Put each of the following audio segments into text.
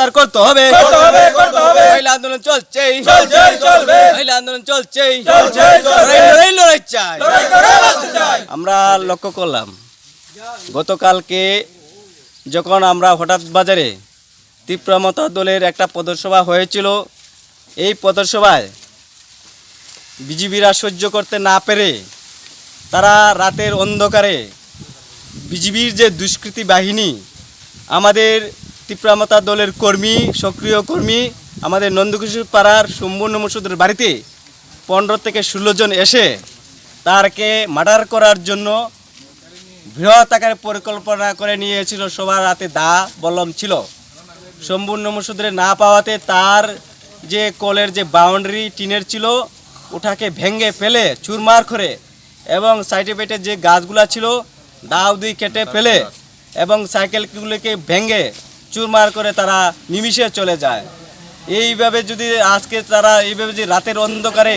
গ্রেফতার করতে হবে মহিলা আন্দোলন চলছেই মহিলা আন্দোলন চলছেই লড়াই চাই। আমরা লক্ষ্য করলাম গতকালকে যখন আমরা হঠাৎ বাজারে তীব্রমতা দলের একটা পদসভা হয়েছিল, এই পদসভায় বিজিবিরা সহ্য করতে না পেরে তারা রাতের অন্ধকারে বিজিবির যে দুষ্কৃতী বাহিনী আমাদের তীব্রমতা দলের কর্মী, সক্রিয় কর্মী, আমাদের নন্দকিশোর পাড়ার সম্পূর্ণ মসুদের বাড়িতে 15 থেকে 16 জন এসে তারকে মার্ডার করার জন্য বৃহৎ আকারে পরিকল্পনা করে নিয়েছিল। সবার হাতে দা বলম ছিল। সম্পূর্ণ মসুদরে না পাওয়াতে তার যে কলের যে বাউন্ডারি টিনের ছিল ওটাকে ভেঙে ফেলে চুরমার করে এবং সাইডে পেটে যে গাছগুলা ছিল দাও দুই কেটে ফেলে এবং সাইকেলগুলোকে ভেঙে চুরমার করে তারা নিমিষে চলে যায়। এইভাবে যদি আজকে তারা এইভাবে যে রাতের অন্ধকারে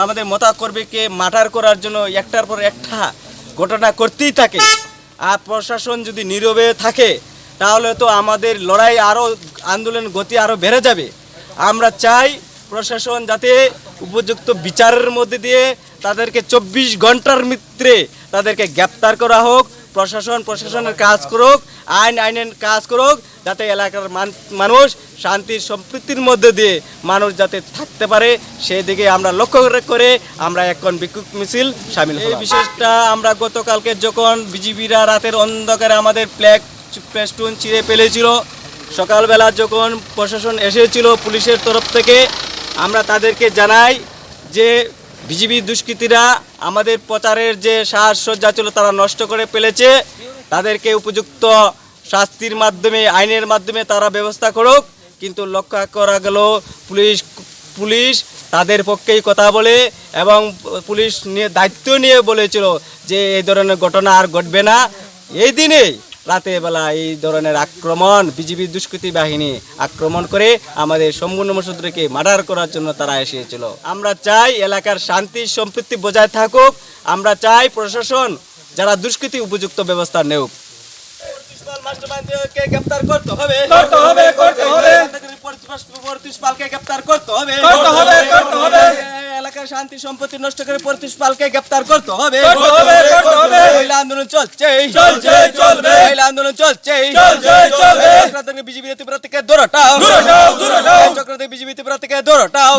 আমাদের মতাকর্মীকে মার্ডার করার জন্য একটার পর একটা ঘটনা করতেই থাকে, আর প্রশাসন যদি নীরবে থাকে তাহলে তো আমাদের লড়াই আরও আন্দোলন গতি আরও বেড়ে যাবে। আমরা চাই প্রশাসন যাতে উপযুক্ত বিচারের মধ্যে দিয়ে তাদেরকে 24 ঘন্টার ভিতরে তাদেরকে গ্রেপ্তার করা হোক। প্রশাসনের কাজ করুক, আইনের কাজ করুক, যাতে এলাকার মানুষ শান্তির সম্প্রীতির মধ্যে দিয়ে মানুষ যাতে থাকতে পারে সেই দিকে আমরা লক্ষ্য করে আমরা এখন বিক্ষোভ মিছিল সামিল। এই বিশেষটা আমরা গতকালকে যখন বিজিবিরা রাতের অন্ধকারে আমাদের প্লেস্টুন চিরে ফেলেছিল, সকালবেলা যখন প্রশাসন এসেছিল পুলিশের তরফ থেকে, আমরা তাদেরকে জানাই যে বিজিবি দুষ্কৃতীরা আমাদের প্রচারের যে সাজসজ্জা ছিল তারা নষ্ট করে ফেলেছে, তাদেরকে উপযুক্ত শাস্তির মাধ্যমে আইনের মাধ্যমে তারা ব্যবস্থা করুক। কিন্তু লক্ষ্য করা গেল পুলিশ তাদের পক্ষেই কথা বলে এবং পুলিশ নিয়ে দায়িত্ব নিয়ে বলেছিল যে এই ধরনের ঘটনা আর ঘটবে না। এই দিনে রাতের বেলা এই ধরনের আক্রমণ বিজিবি দুষ্কৃতী বাহিনী আক্রমণ করে আমাদের সম্পূর্ণ মসুদকে মার্ডার করার জন্য তারা এসেছিল। আমরা চাই এলাকার শান্তি সম্প্রীতি বজায় থাকুক। আমরা চাই প্রশাসন যারা দুষ্কৃতী উপযুক্ত ব্যবস্থা নেউক। গ্রেফতার করতে হবে এলাকার শান্তি সম্পত্তি নষ্ট করে পরিতোষ পালকে গ্রেফতার করতে হবে। মহিলা আন্দোলন চলছে মহিলা আন্দোলন চলছে বিজেপি তীব্র থেকে দৌড়াটাও বিজেপি তীব্র থেকে দৌড়াটাও।